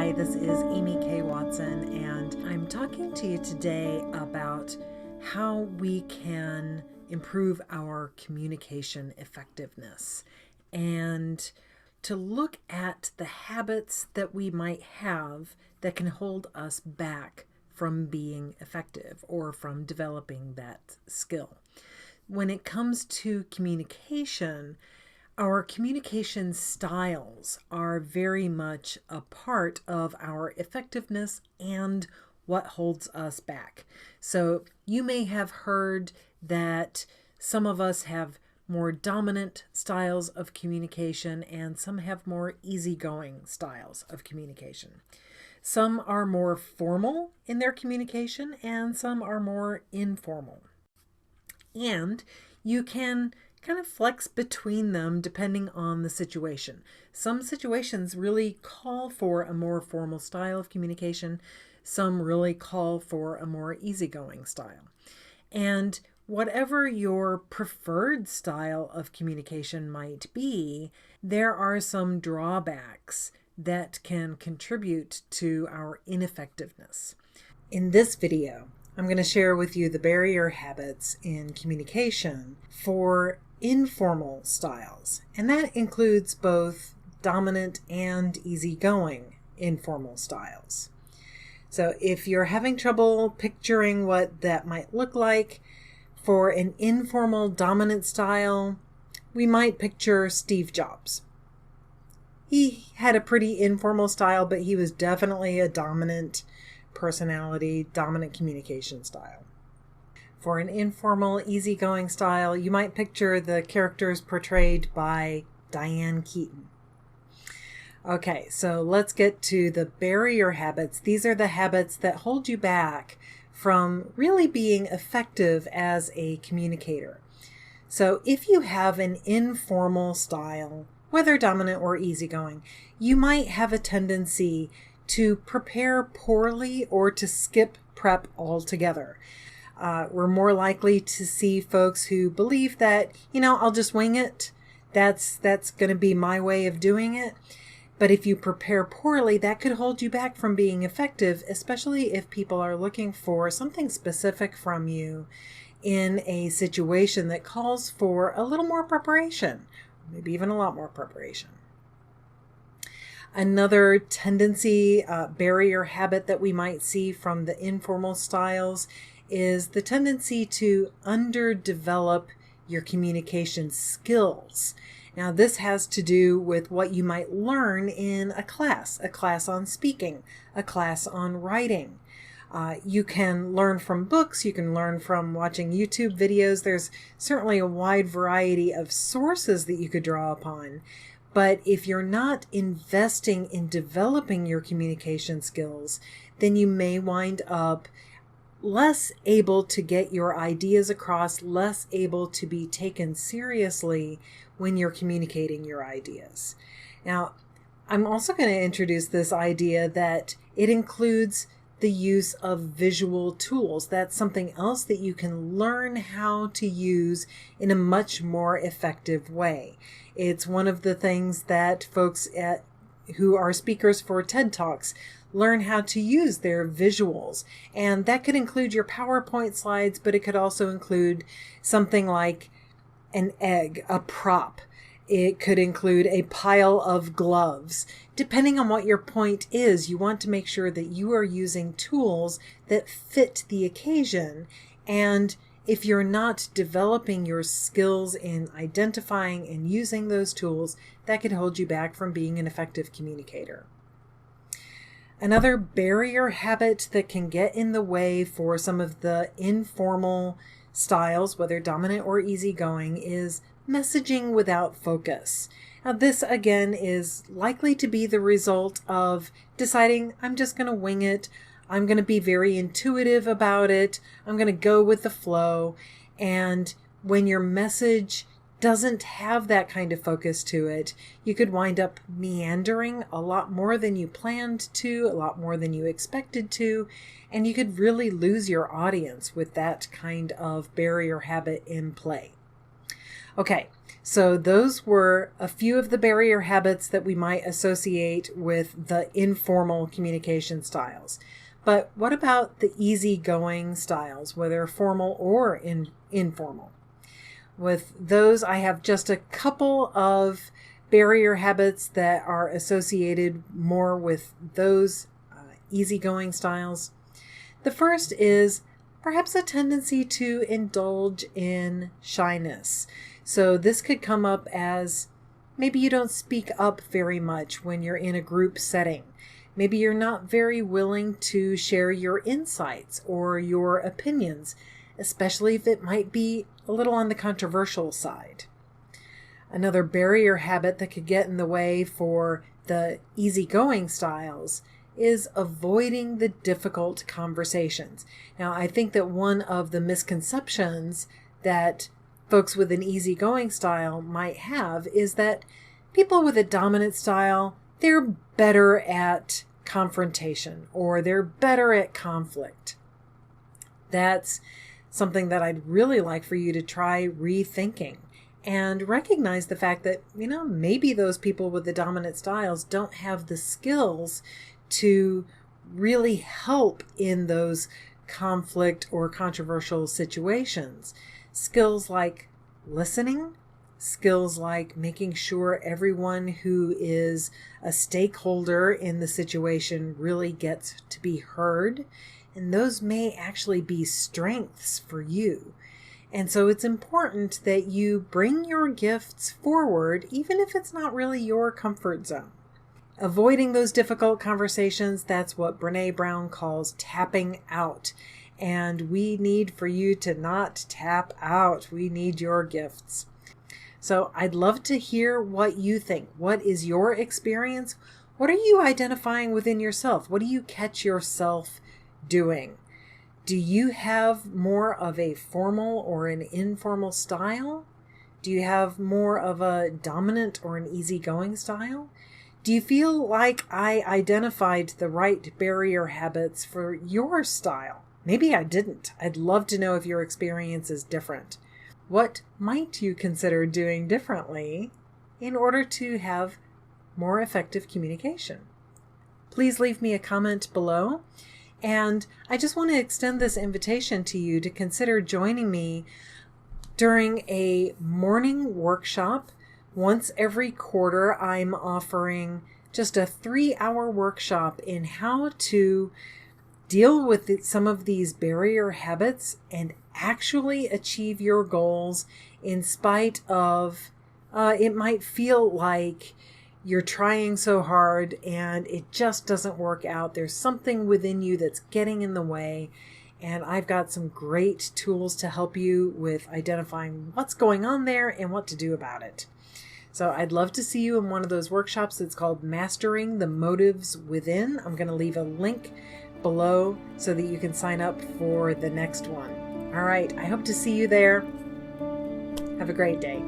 Hi, this is Amy K. Watson, and I'm talking to you today about how we can improve our communication effectiveness and to look at the habits that we might have that can hold us back from being effective or from developing that skill. When it comes to communication, our communication styles are very much a part of our effectiveness and what holds us back. So you may have heard that some of us have more dominant styles of communication and some have more easygoing styles of communication. Some are more formal in their communication and some are more informal. And you can kind of flex between them depending on the situation. Some situations really call for a more formal style of communication. Some really call for a more easygoing style. And whatever your preferred style of communication might be, there are some drawbacks that can contribute to our ineffectiveness. In this video, I'm going to share with you the barrier habits in communication for informal styles, and that includes both dominant and easygoing informal styles. So if you're having trouble picturing what that might look like, for an informal dominant style, we might picture Steve Jobs. He had a pretty informal style, but he was definitely a dominant personality, dominant communication style. For an informal, easygoing style, you might picture the characters portrayed by Diane Keaton. Okay, so let's get to the barrier habits. These are the habits that hold you back from really being effective as a communicator. So if you have an informal style, whether dominant or easygoing, you might have a tendency to prepare poorly or to skip prep altogether. We're more likely to see folks who believe that, I'll just wing it. That's going to be my way of doing it. But if you prepare poorly, that could hold you back from being effective, especially if people are looking for something specific from you in a situation that calls for a little more preparation, maybe even a lot more preparation. Another tendency, barrier habit that we might see from the informal styles is the tendency to underdevelop your communication skills. Now, this has to do with what you might learn in a class on speaking, a class on writing. You can learn from books, you can learn from watching YouTube videos. There's certainly a wide variety of sources that you could draw upon. But if you're not investing in developing your communication skills, then you may wind up less able to get your ideas across, less able to be taken seriously when you're communicating your ideas. Now, I'm also going to introduce this idea that it includes the use of visual tools. That's something else that you can learn how to use in a much more effective way. It's one of the things that folks who are speakers for TED Talks learn how to use their visuals. And that could include your PowerPoint slides, but it could also include something like an egg, a prop. It could include a pile of gloves. Depending on what your point is, you want to make sure that you are using tools that fit the occasion. And if you're not developing your skills in identifying and using those tools, that could hold you back from being an effective communicator. Another barrier habit that can get in the way for some of the informal styles, whether dominant or easygoing, is messaging without focus. Now, this again is likely to be the result of deciding, I'm just going to wing it. I'm going to be very intuitive about it. I'm going to go with the flow. And when your message doesn't have that kind of focus to it, you could wind up meandering a lot more than you planned to, a lot more than you expected to, and you could really lose your audience with that kind of barrier habit in play. Okay, so those were a few of the barrier habits that we might associate with the informal communication styles. But what about the easygoing styles, whether formal or informal? With those, I have just a couple of barrier habits that are associated more with those easygoing styles. The first is perhaps a tendency to indulge in shyness. So this could come up as maybe you don't speak up very much when you're in a group setting. Maybe you're not very willing to share your insights or your opinions, especially if it might be a little on the controversial side. Another barrier habit that could get in the way for the easygoing styles is avoiding the difficult conversations. Now, I think that one of the misconceptions that folks with an easygoing style might have is that people with a dominant style, they're better at confrontation or they're better at conflict. That's something that I'd really like for you to try rethinking and recognize the fact that, maybe those people with the dominant styles don't have the skills to really help in those conflict or controversial situations. Skills like listening, skills like making sure everyone who is a stakeholder in the situation really gets to be heard. And those may actually be strengths for you. And so it's important that you bring your gifts forward, even if it's not really your comfort zone. Avoiding those difficult conversations, that's what Brené Brown calls tapping out. And we need for you to not tap out. We need your gifts. So I'd love to hear what you think. What is your experience? What are you identifying within yourself? What do you catch yourself doing? Do you have more of a formal or an informal style? Do you have more of a dominant or an easygoing style? Do you feel like I identified the right barrier habits for your style? Maybe I didn't. I'd love to know if your experience is different. What might you consider doing differently in order to have more effective communication? Please leave me a comment below. And I just want to extend this invitation to you to consider joining me during a morning workshop. Once every quarter, I'm offering just a 3-hour workshop in how to deal with some of these barrier habits and actually achieve your goals in spite of it might feel like you're trying so hard and it just doesn't work out. There's something within you that's getting in the way. And I've got some great tools to help you with identifying what's going on there and what to do about it. So I'd love to see you in one of those workshops. It's called Mastering the Motives Within. I'm going to leave a link below so that you can sign up for the next one. All right, I hope to see you there. Have a great day.